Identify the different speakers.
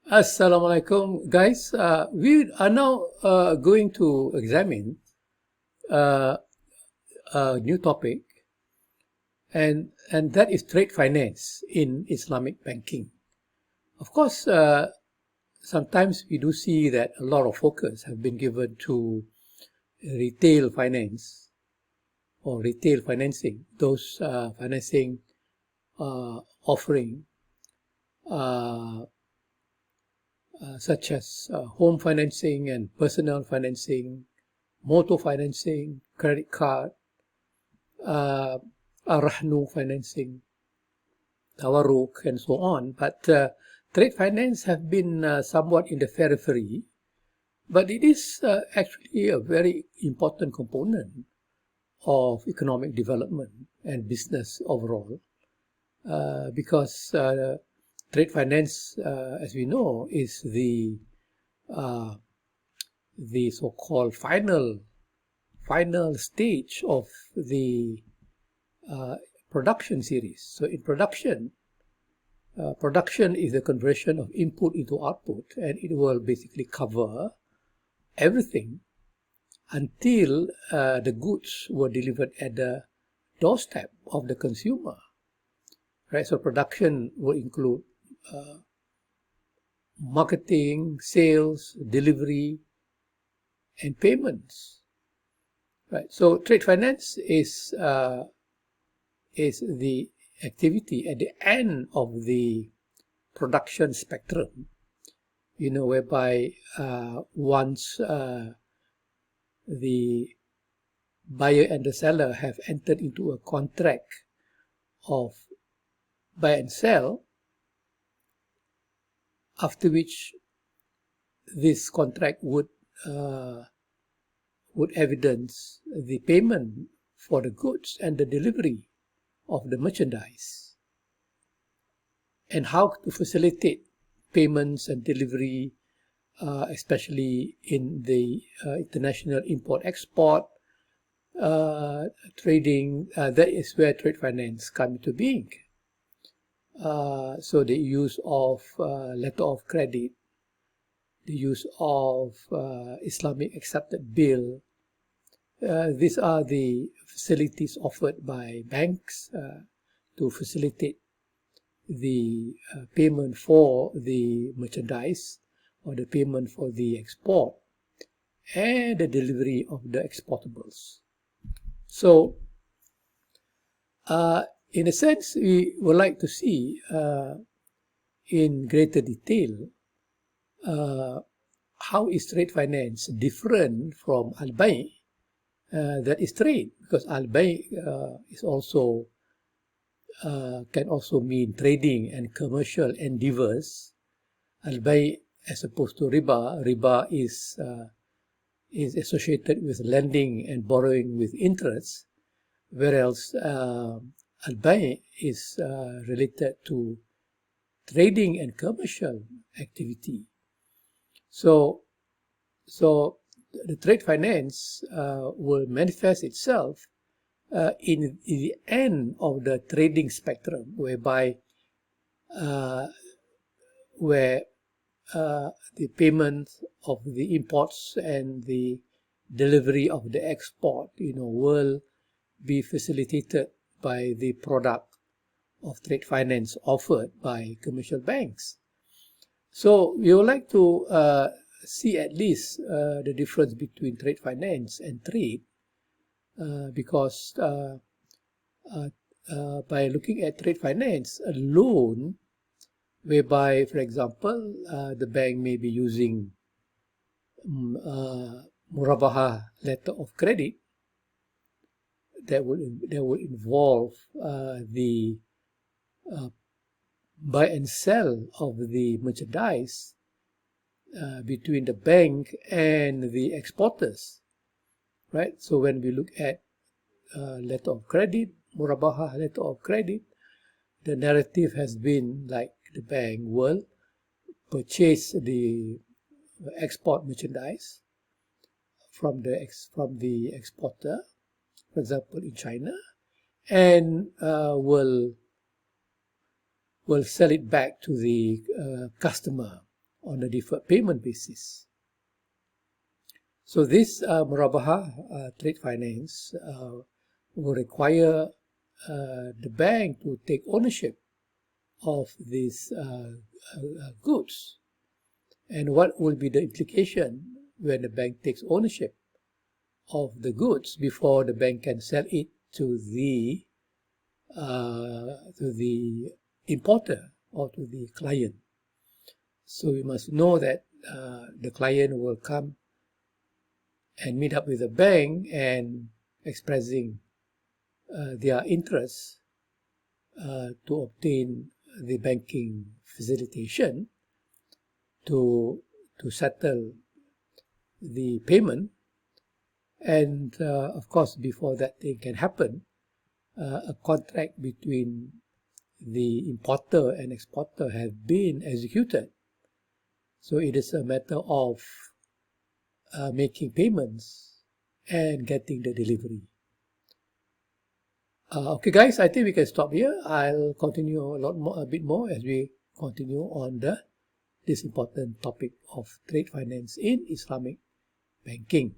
Speaker 1: Assalamualaikum, guys. We are now going to examine uh, a new topic, and that is trade finance in Islamic banking. Of course, sometimes we do see that a lot of focus have been given to retail finance or retail financing, those financing offering uh, such as home financing and personal financing, motor financing, credit card, uh, arahnu financing, tawarruk, and so on. But trade finance have been somewhat in the periphery, but it is actually a very important component of economic development and business overall, because trade finance, as we know, is uh, the so-called final stage of the production series. So in production, production is the conversion of input into output, and it will basically cover everything until the goods were delivered at the doorstep of the consumer. Right. So production will include marketing, sales, delivery, and payments. Right. So trade finance is the activity at the end of the production spectrum, whereby once the buyer and the seller have entered into a contract of buy and sell, after which this contract would evidence the payment for the goods and the delivery of the merchandise, and how to facilitate payments and delivery, especially in the international import-export trading. That is where trade finance comes into being. So the use of letter of credit, the use of Islamic accepted bill, these are the facilities offered by banks to facilitate the payment for the merchandise or the payment for the export and the delivery of the exportables. So in a sense, we would like to see in greater detail how is trade finance different from Albay, that is trade, because Albay is also can also mean trading and commercial endeavors. Albay, as opposed to riba is associated with lending and borrowing with interest, whereas Albay is related to trading and commercial activity. So the trade finance will manifest itself in the end of the trading spectrum, whereby where the payment of the imports and the delivery of the export, will be facilitated by the product of trade finance offered by commercial banks. So we would like to see at least the difference between trade finance and trade, because by looking at trade finance alone, whereby, for example, the bank may be using murabaha letter of credit, that would involve the buy and sell of the merchandise between the bank and the exporters, right? So when we look at letter of credit, murabaha letter of credit, the narrative has been like the bank will purchase the export merchandise from the exporter, for example, in China, and will sell it back to the customer on a deferred payment basis. So this murabaha trade finance will require the bank to take ownership of these goods. And what will be the implication when the bank takes ownership of the goods before the bank can sell it to the importer or to the client? So we must know that the client will come and meet up with the bank and expressing their interest to obtain the banking facilitation to settle the payment. And of course, before that thing can happen, a contract between the importer and exporter has been executed. So it is a matter of making payments and getting the delivery. Okay, guys, I think we can stop here. I'll continue a bit more as we continue on this important topic of trade finance in Islamic banking.